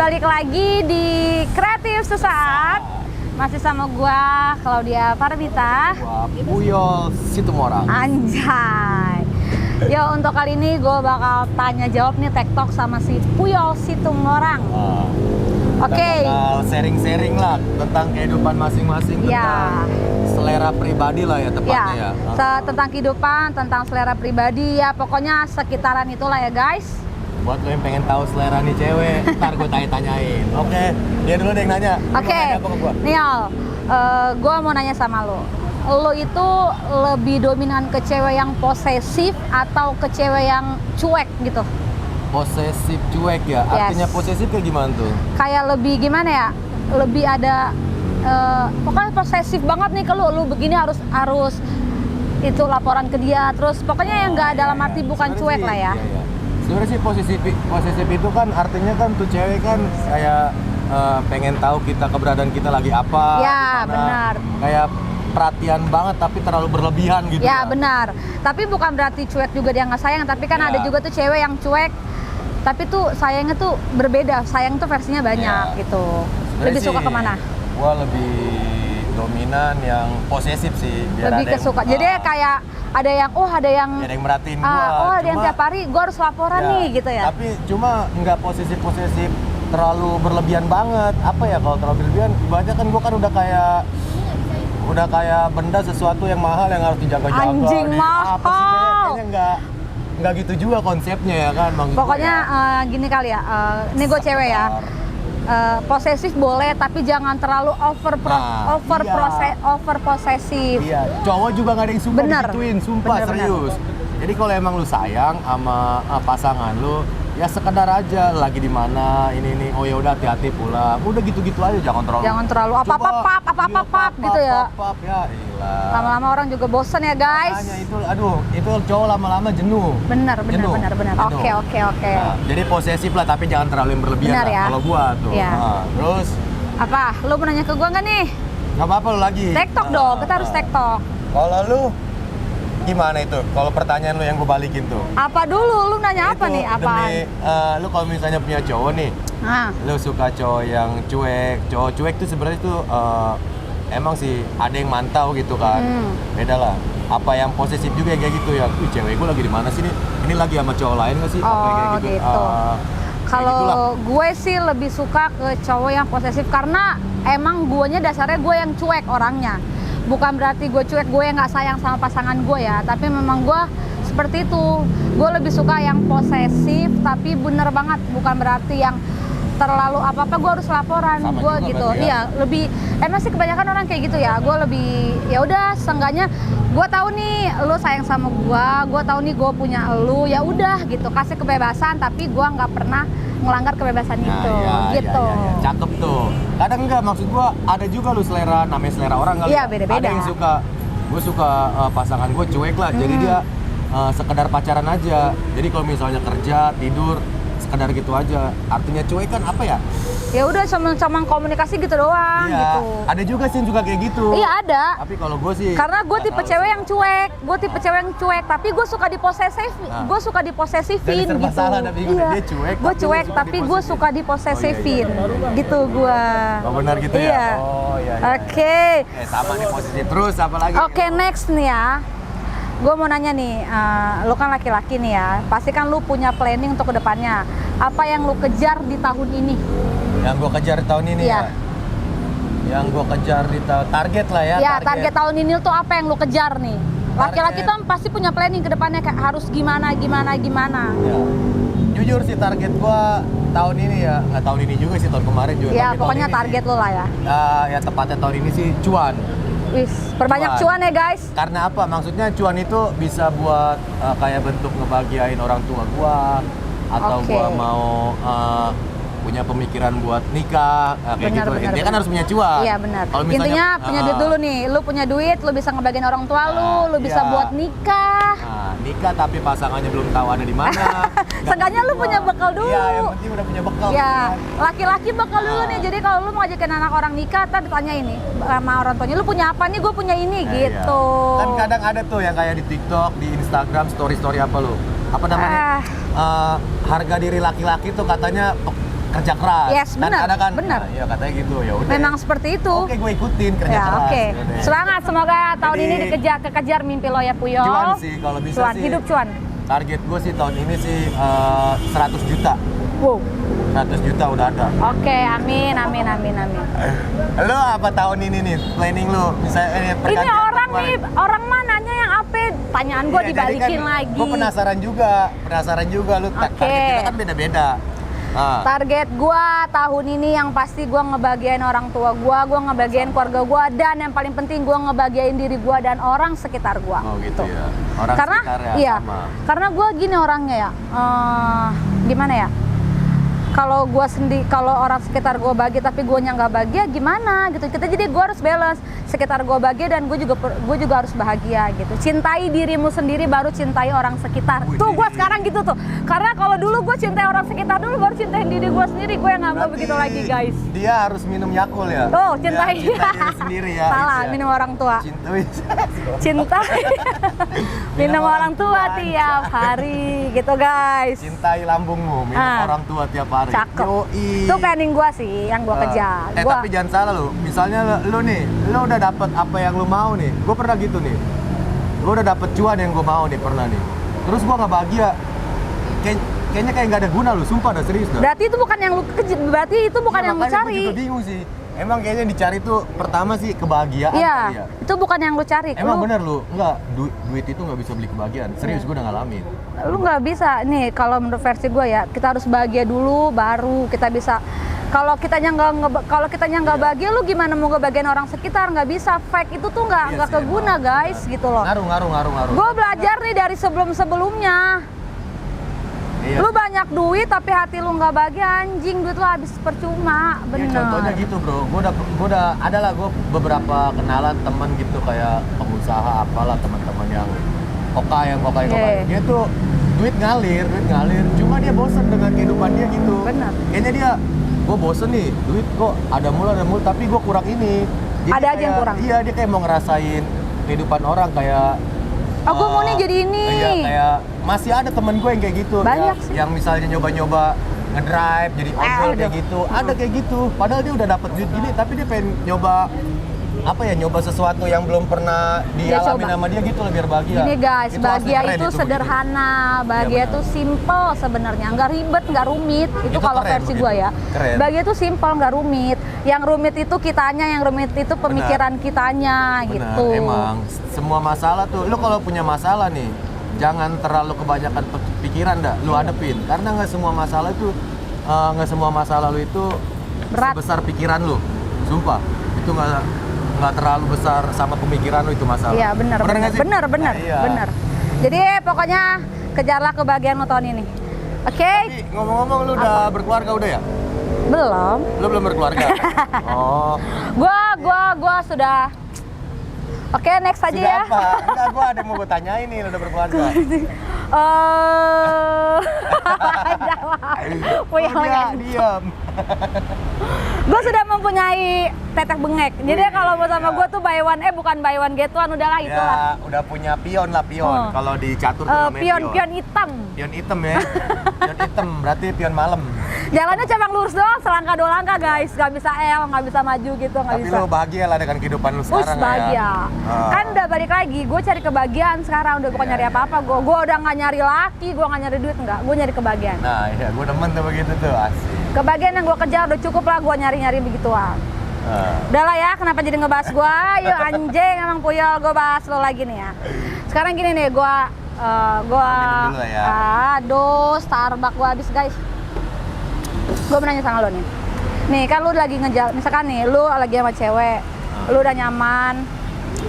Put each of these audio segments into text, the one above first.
balik lagi di Kreatif Sesaat. Masih sama gua Claudia Parmita. Gua Puyol Situmorang. Anjay. Yo, untuk kali ini gua bakal tanya jawab nih TikTok sama si Puyol Situmorang. Oke. Bakal sharing-sharing lah tentang kehidupan masing-masing, tentang selera pribadi lah ya tepatnya ya. Tentang kehidupan, tentang selera pribadi ya, pokoknya sekitaran itulah ya guys. Buat lo yang pengen tahu selera nih cewek, ntar gue tanya-tanyain. Oke, dia dulu deh yang nanya. Oke, Niel, gue mau nanya sama lo. Lo itu lebih dominan ke cewek yang posesif atau ke cewek yang cuek gitu? Posesif cuek ya? Artinya posesif kayak gimana tuh? Kayak lebih gimana ya? Lebih ada, pokoknya posesif banget nih kalau lo begini harus itu laporan ke dia. Terus pokoknya yang nggak dalam arti bukan cuek lah ya. Iya. Sebenarnya sih posesif itu kan artinya kan tuh cewek kan kayak pengen tahu keberadaan kita lagi apa. Ya, benar. Kayak perhatian banget tapi terlalu berlebihan gitu. Ya, benar. Tapi bukan berarti cuek juga dia nggak sayang. Tapi kan ada juga tuh cewek yang cuek, tapi tuh sayangnya tuh berbeda. Sayang tuh versinya banyak gitu. Lebih suka kemana? Gua lebih dominan yang posesif sih. Lebih kesuka. Jadi kayak ada yang merhatiin gua. Ada yang tiap hari gua harus laporan nih gitu ya. Tapi cuma nggak posesif terlalu berlebihan banget. Apa ya kalau terlalu berlebihan? Ibaratnya kan gua kan udah kayak benda sesuatu yang mahal yang harus dijaga-jaga. Anjing mahal. Apa sih kayaknya nggak gitu juga konsepnya ya kan. Pokoknya gini kali ya. Ini gue cewek ya. Posesif boleh tapi jangan terlalu over posesif. Iya, cowok juga nggak ada yang suka digituin, sumpah serius. Jadi kalau emang lu sayang sama pasangan lu, ya sekedar aja lagi di mana ini oh ya udah hati-hati pulang. Udah gitu-gitu aja, jangan terlalu apa-apa gitu ya. Ya ilah. Lama-lama orang juga bosen ya guys. Makanya itu cowok lama-lama jenuh. Benar. Oke. Nah, jadi posesif lah tapi jangan terlalu yang berlebihan lah ya? kalau gua tuh. Ya. Nah, terus apa? Lu mau nanya ke gua nggak nih? Nggak apa-apa lu lagi. TikTok dong, kita harus TikTok. Kalau lu gimana itu? Kalau pertanyaan lu yang gue balikin tuh. Apa dulu? Lu nanya apa nih? Apaan? Lu kalau misalnya punya cowok nih, lu suka cowok yang cuek. Cowok cuek tuh sebenarnya tuh emang sih ada yang mantau gitu kan. Beda lah. Apa yang posesif juga kayak gitu ya? Cewek gue lagi di mana sih nih? Ini lagi sama cowok lain nggak sih? Oh gitu. Kalau gue sih lebih suka ke cowok yang posesif karena emang guanya dasarnya gue yang cuek orangnya. Bukan berarti gue cuek, gue yang nggak sayang sama pasangan gue ya, tapi memang gue seperti itu. Gue lebih suka yang posesif, tapi bener banget, bukan berarti yang terlalu apa-apa gue harus laporan. Gue gitu, iya lebih. Emang sih kebanyakan orang kayak gitu ya. Gue lebih, ya udah, seenggaknya gue tahu nih lu sayang sama gue tahu nih gue punya lu, ya udah gitu, kasih kebebasan, tapi gue nggak pernah ngelanggar kebebasan itu, gitu. Ya. Cakep tuh. Kadang enggak, maksud gua ada juga lu selera, namanya selera orang kali. Iya, beda-beda. Ada yang gue suka pasangan gue cuek lah, jadi dia sekedar pacaran aja. Jadi kalau misalnya kerja, tidur, sekedar gitu aja. Artinya cuek kan apa ya? Ya udah sama komunikasi gitu doang. Iya, gitu. Ada juga sih yang juga kayak gitu. Iya ada. Tapi kalau gue sih, karena gue tipe cewek yang cuek, tapi gue suka gue suka diposesifin gitu. Salah, tapi iya. Dia cuek. Gue cuek tapi gue suka diposesifin, gitu gue. Oh benar gitu iya. Ya. Oh iya. Oke. Sama nih posisi terus apa lagi? Oke, next nih ya. Gue mau nanya nih, lu kan laki-laki nih ya, pasti kan lu punya planning untuk kedepannya. Apa yang lu kejar di tahun ini? Yang gue kejar di tahun ini ya? Yang gue kejar di target lah ya. Ya, target tahun ini tuh apa yang lu kejar nih? Laki-laki tuh pasti punya planning kedepannya kayak harus gimana. Ya. Jujur sih target gue tahun ini ya, nggak tahun ini juga sih, tahun kemarin juga. Ya, pokoknya target lu lah ya. Ya tepatnya tahun ini sih cuan. Wis, perbanyak cuan ya guys. Karena apa? Maksudnya cuan itu bisa buat kayak bentuk ngebahagiain orang tua gua, atau gua mau punya pemikiran buat nikah, kayak gitu. Intinya kan harus punya cuan. Iya benar. Intinya punya duit dulu nih. Lu punya duit, lu bisa ngebagiin orang tua lu bisa buat nikah. Nikah tapi pasangannya belum tahu ada di mana. Seenggaknya lu punya bekal dulu. Iya, yang penting udah punya bekal. Ya, laki-laki bekal dulu nih. Jadi kalau lu mau ngajakin anak orang nikah, ntar ditanya ini sama orang tuanya, lu punya apa nih? Gue punya ini gitu. Kan kadang ada tuh yang kayak di TikTok, di Instagram, story apa lu? Apa namanya? Harga diri laki-laki tuh katanya kerja keras. Yes, Dan benar, ada kan, benar. Iya katanya gitu, ya udah. Memang seperti itu. Oke, gue ikutin kerja Ya, keras. oke. Yaudah. Semangat, semoga tahun Jadi, ini kekejar mimpi lo ya Puyol. Cuan sih, kalau bisa Cuan, sih. hidup cuan. Target gue sih tahun ini sih 100 juta. Wow. 100 juta udah ada. Oke, amin. Lo apa tahun ini nih planning lo? Misalnya Ini orang mananya yang apa? Tanyaan gue dibalikin lagi. Gue penasaran juga lu. Oke. Target kita kan beda-beda. Target gue tahun ini yang pasti gue ngebahagiain orang tua gue ngebahagiain keluarga gue, dan yang paling penting gue ngebahagiain diri gue dan orang sekitar gue. Oh gitu ya. Orang Karena sekitar ya iya, sama. karena gue gini orangnya ya, gimana ya? Kalau orang sekitar gue bahagia tapi gue nya nggak bahagia gimana gitu. Jadi gue harus balance, sekitar gue bahagia dan gue juga harus bahagia gitu. Cintai dirimu sendiri baru cintai orang sekitar. Tuh gue sekarang gitu tuh. Karena kalau dulu gue cintai orang sekitar dulu baru cintai diri gue sendiri. Gue yang nggak mau begitu lagi guys. Dia harus minum Yakult ya. Tuh cintai diri sendiri ya. Salah, ya. minum orang tua. Cintai minum orang tua tiap hari gitu guys. Cintai lambungmu, minum orang tua tiap hari. Cakep. Yoi. Itu planning gua sih yang gua kejar. Tapi jangan salah lu. Misalnya lu udah dapet apa yang lu mau nih. Gue pernah gitu nih. Gue udah dapet cuan yang gue mau nih, pernah nih. Terus gua nggak bahagia. Kayaknya kayak nggak ada guna lu, sumpah dah serius dah. Berarti itu bukan yang lu kejar, berarti itu bukan yang lu cari. Gue juga bingung sih. Emang kayaknya dicari tuh pertama sih kebahagiaan. Iya, itu bukan yang lu cari. Emang bener lu, enggak, duit itu nggak bisa beli kebahagiaan. Serius, gue udah ngalamin. Lu nggak bisa, nih kalau menurut versi gue ya, kita harus bahagia dulu, baru kita bisa. Kalau kitanya nggak bahagia, lu gimana mau ngebahagiain orang sekitar? Nggak bisa, fake itu tuh nggak keguna guys, gitu loh. Ngaruh. Gue belajar nih dari sebelumnya. Iya. Lu banyak duit tapi hati lu nggak bahagia, anjing, duit lu habis percuma, bener. Ya, contohnya gitu bro, gue udah ada lah gue beberapa kenalan teman gitu kayak pengusaha apalah, teman-teman yang kokai. Dia tuh duit ngalir, cuma dia bosen dengan kehidupan dia gitu. Bener. Kayaknya gue bosen nih, duit kok ada mulu, tapi gue kurang ini. Jadi ada aja yang kurang. Iya, dia kayak mau ngerasain kehidupan orang kayak Aku mau nih jadi ini. Iya, kayak masih ada temen gue yang kayak gitu. Banyak sih. Yang misalnya nyoba-nyoba ngedrive jadi ojol kayak gitu. Ada kayak gitu. Padahal dia udah dapet duit gini, tapi dia pengen nyoba sesuatu yang belum pernah dialami sama dia gitu, lebih bahagia. Ini guys, itu bahagia keren, itu sederhana, bahagia itu simple sebenarnya, nggak ribet, nggak rumit. Itu kalau keren, versi gue ya. Keren. Bahagia itu simple, nggak rumit. Yang rumit itu kitanya, yang rumit itu pemikiran kitanya. Benar, gitu. Emang semua masalah tuh, lu kalau punya masalah nih, jangan terlalu kebanyakan pikiran dah, lu hadepin. Karena nggak semua masalah lu itu berat, sebesar pikiran lu. Sumpah, itu nggak terlalu besar sama pemikiran lu itu masalah. Iya benar. Benar. Nah, iya. Benar. Jadi pokoknya kejarlah kebahagiaan lu tahun ini. Oke? Tapi ngomong-ngomong lu udah berkeluarga udah ya? Belum. Lu belum berkeluarga? Oh. Gua sudah. Oke, next aja Sudah ya. Apa? Enggak, gua ada yang mau gue tanyain nih, lu udah berkeluarga. Jawab. Diam. Gue sudah mempunyai tetek bengek. Jadi kalau mau sama gue tuh bukan buy one get one, udahlah itulah. Ya, udah punya pion. Kalau di catur tuh namanya pion hitam. Pion hitam ya. Pion hitam berarti pion malam. Jalannya cabang lurus doang, selangkah 2 langkah guys. Gak bisa nggak bisa maju gitu, nggak bisa. Tapi lu bahagia lah dengan kehidupan lu sekarang bahagia. Ya. Kan udah balik lagi, gue cari kebahagiaan sekarang, udah bukan nyari apa-apa. Gue udah nggak nyari laki, gue nggak nyari duit, enggak. Gue nyari kebahagiaan. Nah iya, gue demen tuh begitu tuh, asik. Kebahagiaan yang gue kejar udah cukup lah, gue nyari-nyari begituan. Udah lah ya, kenapa jadi ngebahas gue? Yuk anjing, emang Puyol, gue bahas lo lagi nih ya. Sekarang gini nih, aduh, Starbucks gue habis guys. Gue mau nanya sama lo nih. Nih kan lu lagi misalkan nih, lu lagi sama cewek, lu udah nyaman,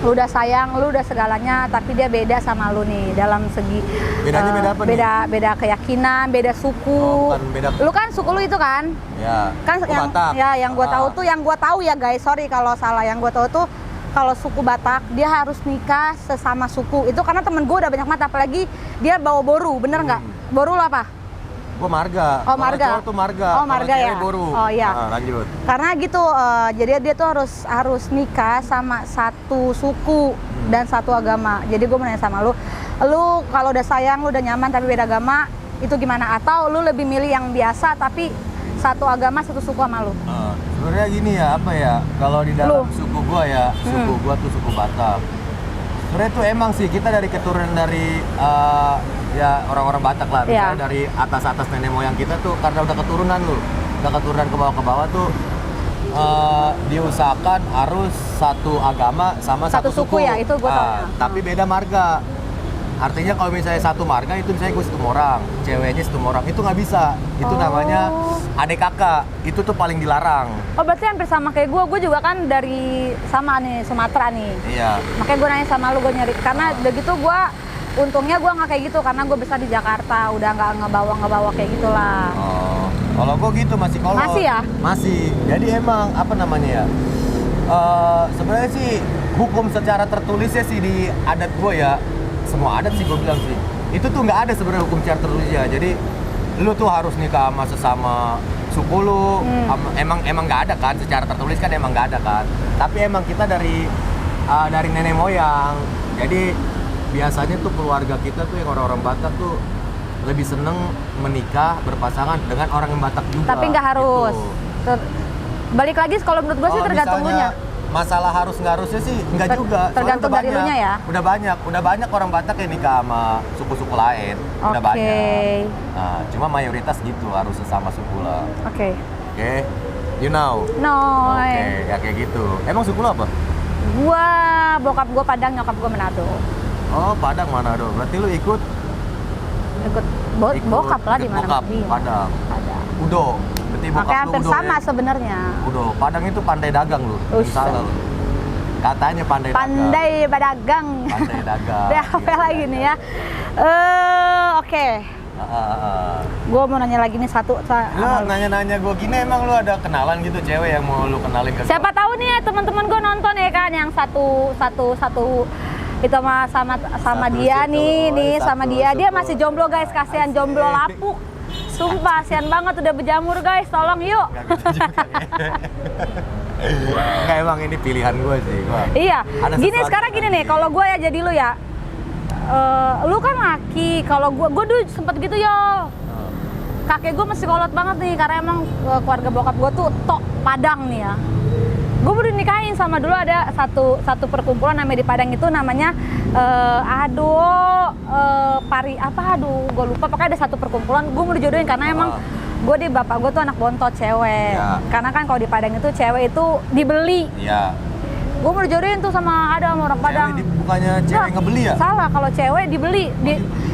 lu udah sayang, lu udah segalanya, tapi dia beda sama lu nih dalam segi bedanya beda apa nih? Beda keyakinan, beda suku. Lu kan suku lu itu kan? Ya. Kan yang gua tahu ya guys, sorry kalau salah. Yang gua tahu tuh kalau suku Batak dia harus nikah sesama suku. Itu karena temen gua udah banyak mata, apalagi dia bawa boru, bener nggak? Boru lo apa? Gua marga. Oh, marga. Cowok tuh marga. Oh, marga ya. Boru. Oh iya. Lanjut. Karena gitu, jadi dia tuh harus nikah sama satu suku dan satu agama. Jadi gue mau nanya sama lu kalau udah sayang, lu udah nyaman tapi beda agama, itu gimana? Atau lu lebih milih yang biasa tapi satu agama, satu suku sama lu? Sebenarnya gini ya, apa ya? Kalau di dalam suku gua ya, suku gua tuh suku Batak. Sebenarnya itu emang sih kita dari keturunan dari ya orang-orang Batak lah. Misalnya dari atas nenek moyang kita tuh karena udah keturunan ke bawah tuh diusahakan harus satu agama sama satu suku. Ya, itu gua tahu. Tapi beda marga. Artinya kalau misalnya satu marga itu misalnya gue setumorang, ceweknya setumorang, itu nggak bisa. Itu namanya adik kakak, itu tuh paling dilarang. Oh berarti hampir sama kayak gue juga kan dari sama nih Sumatera nih. Iya. Makanya gue nanya sama lu, gue nyari karena udah gitu gue untungnya gue nggak kayak gitu karena gue besar di Jakarta, udah nggak ngebawa kayak gitulah. Oh, kalau gue gitu masih kolot. Masih ya? Masih. Jadi emang apa namanya ya? Sebenarnya sih hukum secara tertulisnya sih di adat gue ya. Semua adat sih gue bilang sih itu tuh nggak ada sebenarnya hukum secara tertulisnya. Jadi lu tuh harus nikah sama sesama suku lu. Emang nggak ada kan secara tertulis kan, emang nggak ada kan, tapi emang kita dari nenek moyang. Jadi biasanya tuh keluarga kita tuh yang orang-orang Batak tuh lebih seneng menikah berpasangan dengan orang yang Batak juga. Tapi nggak harus gitu. Balik lagi kalau menurut gue sih tergantung lunya. Masalah harus nggak harusnya sih nggak juga. Tergantung dari lunya ya. Udah banyak orang Batak yang nikah sama suku-suku lain. Udah banyak. Nah, cuma mayoritas gitu harus sesama suku lah. Oke. You know. No. Ya kayak gitu. Emang suku lo apa? Gua bokap gua Padang, nyokap gua Manado. Oh Padang Manado. Berarti lu ikut bokap lah di mana? Bokap Padang. Udo. Oke, hampir sama sebenarnya. Udah, Padang itu pandai dagang lu. Salah lu. Katanya pandai dagang. Pandai dagang. Udah apa lagi nih ya? Oke. Gue mau nanya lagi nih satu. Lu nanya-nanya gue gini, emang lu ada kenalan gitu cewek yang mau lu kenalin ke siapa tahu nih teman-teman gue nonton ya kan, yang satu itu sama dia nih sama dia. Dia masih jomblo guys, kasihan jomblo lapuk. Sumpah, kasihan banget udah berjamur guys, tolong yuk. Enggak, emang ini pilihan gue sih. Iya, gini sekarang gini nih, kalau gue ya jadi lu ya. Lu kan laki, kalau gue dulu sempet gitu yo. Kakek gue masih kolot banget nih, karena emang keluarga bokap gue tuh Padang nih ya. Gue baru nikahin sama dulu ada satu perkumpulan namanya di Padang itu namanya gue lupa, pokoknya ada satu perkumpulan gue mau dijodohin karena emang gue di bapak gue tuh anak bontot cewek. Karena kan kalau di Padang itu cewek itu dibeli. Gue mau dijodohin tuh sama orang Padang. Bukannya cewek ngebeli ya? Salah, kalau cewek dibeli.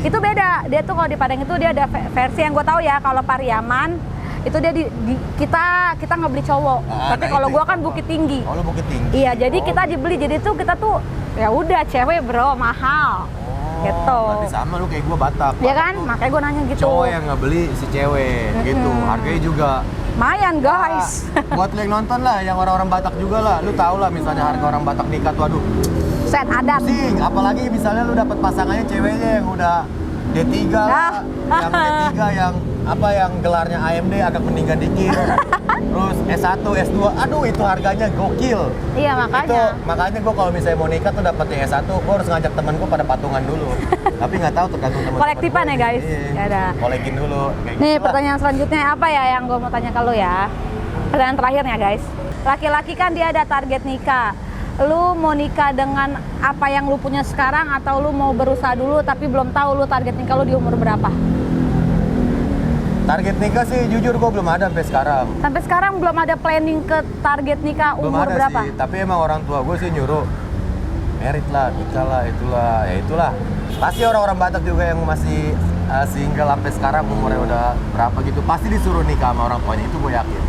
Itu beda. Dia tuh kalau di Padang itu dia ada versi yang gue tahu ya. Kalau Pariaman itu dia kita nggak beli cowok. Tapi kalau gue kan Bukit Tinggi. Oh, lu Bukit Tinggi. Iya, jadi kita dibeli. Jadi tuh kita tuh ya udah cewek bro, mahal. Gitu. Berarti sama lu kayak gue Batak. Iya kan? Makanya gue nanya gitu. Cowok yang ngebeli si cewek gitu. Harganya juga lumayan guys. Buat lu yang nonton lah, yang orang-orang Batak juga lah. Lu tau lah misalnya harga orang Batak nikah tuh aduh. Set adat. Pusing, apalagi misalnya lu dapat pasangannya ceweknya yang udah D3 lah. Yang D3 yang gelarnya AMD agak meninggal dikit. Terus S1, S2, aduh itu harganya gokil. Iya makanya. Makanya gue kalau misalnya mau nikah tuh dapetnya S1, gue harus ngajak temen gue pada patungan dulu. Tapi nggak tahu tergantung temen. Kolektifan ya guys. Iya. Ya kolekin dulu. Nih pertanyaan selanjutnya apa ya yang gue mau tanya ke lu ya? Pertanyaan terakhirnya guys. Laki-laki kan dia ada target nikah. Lu mau nikah dengan apa yang lu punya sekarang atau lu mau berusaha dulu tapi belum tahu lu target nikah lu di umur berapa? Target nikah sih jujur gue belum ada sampai sekarang. Sampai sekarang belum ada planning ke target nikah belum umur ada berapa? Sih, tapi emang orang tua gue sih nyuruh merit lah, nikah lah, itulah. Pasti orang-orang Batak juga yang masih single sampai sekarang umurnya udah berapa gitu, pasti disuruh nikah sama orang tuanya, itu gue yakin.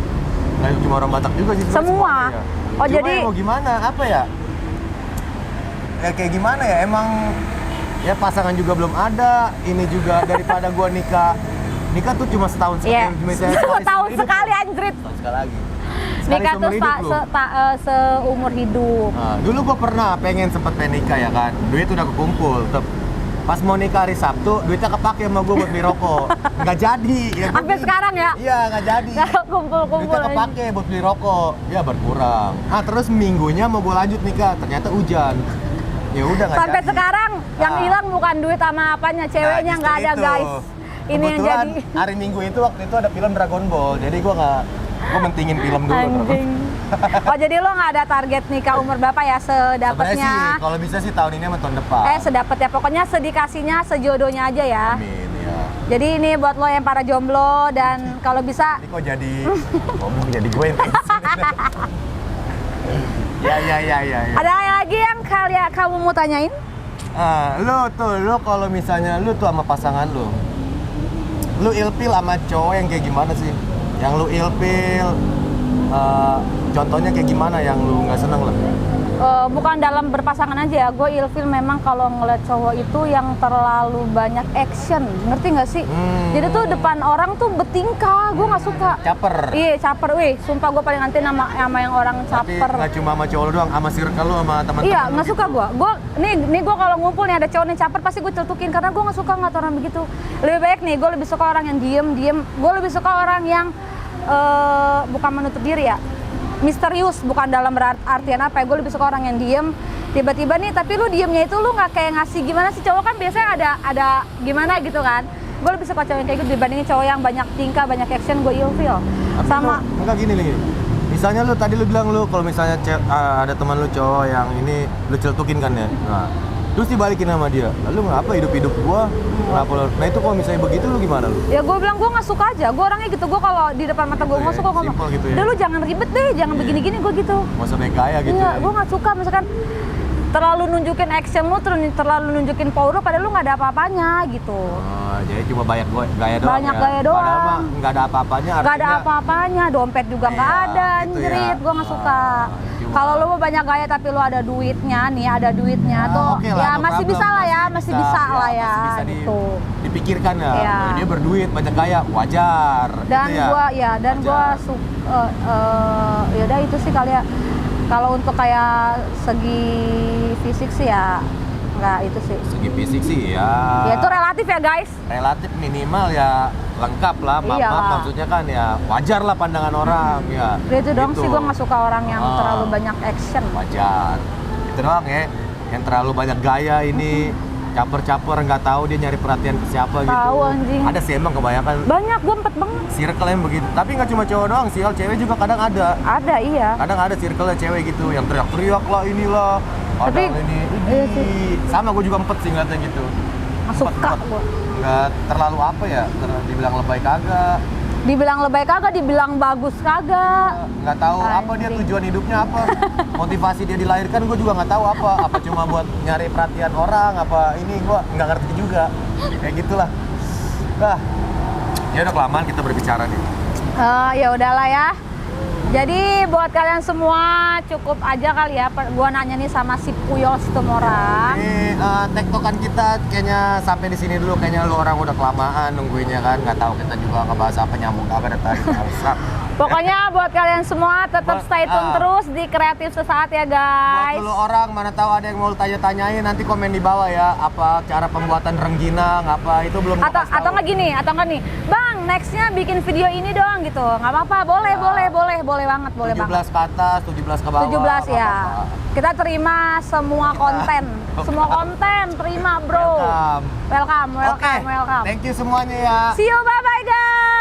Nggak cuma orang Batak juga sih. Semua? Ya. Oh cuma jadi? Ya mau gimana, apa ya? Ya kayak gimana ya, emang ya pasangan juga belum ada, ini juga daripada gue nikah tuh cuma setahun sekali. Setahun sekali anjrit. Setahun sekali lagi. Nikah tuh seumur hidup. Nah, dulu gue pernah sempet pengen nikah ya kan, duit udah kekumpul. Pas mau nikah hari Sabtu, duitnya kepake sama gue buat beli rokok. Nggak jadi. Ya, sampai sekarang ya? Iya nggak jadi. Kumpul-kumpul. Duitnya kepake buat beli rokok, ya berkurang. Nah terus minggunya mau gue lanjut nikah, ternyata hujan. Ya udah nggak jadi. Sampai sekarang yang hilang bukan duit sama apanya, ceweknya nggak ada itu. guys. ini yang kebetulan jadi hari Minggu itu waktu itu ada film Dragon Ball, jadi gue mentingin film dulu. anjing. Oh jadi lo nggak ada target nikah umur berapa ya Sebenarnya sedapatnya? sih, kalau bisa sih tahun ini sama tahun depan. Sedapatnya pokoknya sedikasinya sejodohnya aja ya. Amin ya. Jadi ini buat lo yang para jomblo dan kalau bisa Ini kok jadi ngomong jadi gue yang ya. ada lagi yang kamu mau tanyain? Lu kalau misalnya lu tuh sama pasangan lu ilfil sama cowok yang kayak gimana sih? Yang lu ilfil, contohnya kayak gimana yang lu nggak seneng lah? Bukan dalam berpasangan aja ya, gue ilfil memang kalau ngeliat cowok itu yang terlalu banyak action, ngerti nggak sih? Jadi tuh depan orang tuh bertingkah, gue nggak suka. Caper. Iya caper, sumpah gue paling anti sama yang orang Tapi caper. nggak cuma sama cowok lu doang, sama circle lu, sama teman-teman. Iya, lu nggak gitu. suka gue. Nih gue kalau ngumpul nih ada cowok nih caper pasti gue celtukin karena gue nggak suka ngeliat orang begitu. Lebih baik nih, gue lebih suka orang yang diem. Gue lebih suka orang yang bukan menutup diri ya. Misterius, bukan dalam artian apa ya, gue lebih suka orang yang diem tiba-tiba nih, tapi lu diemnya itu lu nggak kayak ngasih gimana sih, cowok kan biasanya ada gimana gitu kan. Gue lebih suka cowok yang kayak gitu dibandingin cowok yang banyak tingkah, banyak action, gue ilfil. Sama enggak gini. Misalnya lu tadi lu bilang lu kalau misalnya ada teman lu cowok yang ini lu celtukin kan ya. Nah, terus dibalikin sama dia. Lalu ngapa hidup gua? Kenapa lu? Nah, itu kalau misalnya begitu lu gimana lu? ya gue bilang gue nggak suka aja, gue orangnya gitu, gue kalau di depan mata gue Gitu nggak ya, suka ngomong. simple gitu ya. Udah lu jangan ribet deh, jangan begini-gini, gue gitu. Nggak usah banyak gaya gitu. Iya, Ya. gue nggak suka misalkan terlalu nunjukin action lu, terlalu nunjukin power lu, padahal lu nggak ada apa-apanya gitu. Oh, jadi cuma banyak gaya doang. Banyak ya? gaya doang. Padahal mah nggak ada apa-apanya. Nggak ada artinya- apa-apanya, dompet juga nggak Iya, ada, gitu anjrit, ya. gue nggak suka. Cuma- Kalau lu mau banyak gaya tapi lu ada duitnya nih, ada duitnya tuh, oke lah, ya no masih problem. bisa lah ya, masih bisa lah ya, masih bisa gitu. dipikirkan ya. Iya. Dia berduit, banyak gaya, wajar. Dan gitu ya. gue Wajar. ya udah itu sih kali ya. Kalau untuk kayak segi fisik sih ya nggak itu sih. Segi fisik sih ya. Ya itu relatif ya guys. Relatif minimal ya lengkap lah, maaf Iyalah. maksudnya kan ya wajar lah pandangan orang ya. Itu doang Gitu. sih gue nggak suka orang yang terlalu banyak action. Wajar. Itu doang ya. Yang terlalu banyak gaya ini caper-caper nggak tahu dia nyari perhatian ke siapa gitu. Tahu, anjing. Ada sih emang kebanyakan Banyak, gue empet banget. circle yang begitu. Tapi nggak cuma cowok doang sih, cewek juga kadang ada. Ada iya. Kadang ada circle cewek gitu yang teriak-teriak lah inilah. Tapi, Padahal ini iya sih. sama gue juga empet sih ngeliatnya gitu. Nggak suka gue. Nggak terlalu apa ya, dibilang lebay kagak. Dibilang lebay kagak, dibilang bagus kagak. Nggak tahu apa dia Anjing. tujuan hidupnya apa, motivasi dia dilahirkan gue juga nggak tahu apa cuma buat nyari perhatian orang apa ini gue nggak ngerti juga, kayak gitulah. Ya udah kelamaan kita berbicara nih. Ya udahlah ya. Jadi buat kalian semua cukup aja kali ya. Gua nanya nih sama si Puyol Situmorang. Ini tektokan kita kayaknya sampai di sini dulu, kayaknya lu orang udah kelamaan nungguinnya kan, nggak tahu kita juga ngebahas apa, nyambung apa dari tadi. Pokoknya buat kalian semua tetap stay tune terus di Kreatif Sesaat ya Buat guys. dulu orang, mana tahu ada yang mau tanya-tanyain, nanti komen di bawah ya, apa cara pembuatan rengginang, apa itu belum gua kasih Atau tahu. nggak gini, atau nggak nih, Bang, nextnya bikin video ini doang gitu. Nggak apa-apa, boleh banget, boleh 17 banget. ke atas, 17 ke bawah. 17 nggak ya. apa-apa. Kita terima semua konten. Semua konten terima, bro. Welcome. Welcome. Oke, thank you semuanya ya. See you, bye-bye guys.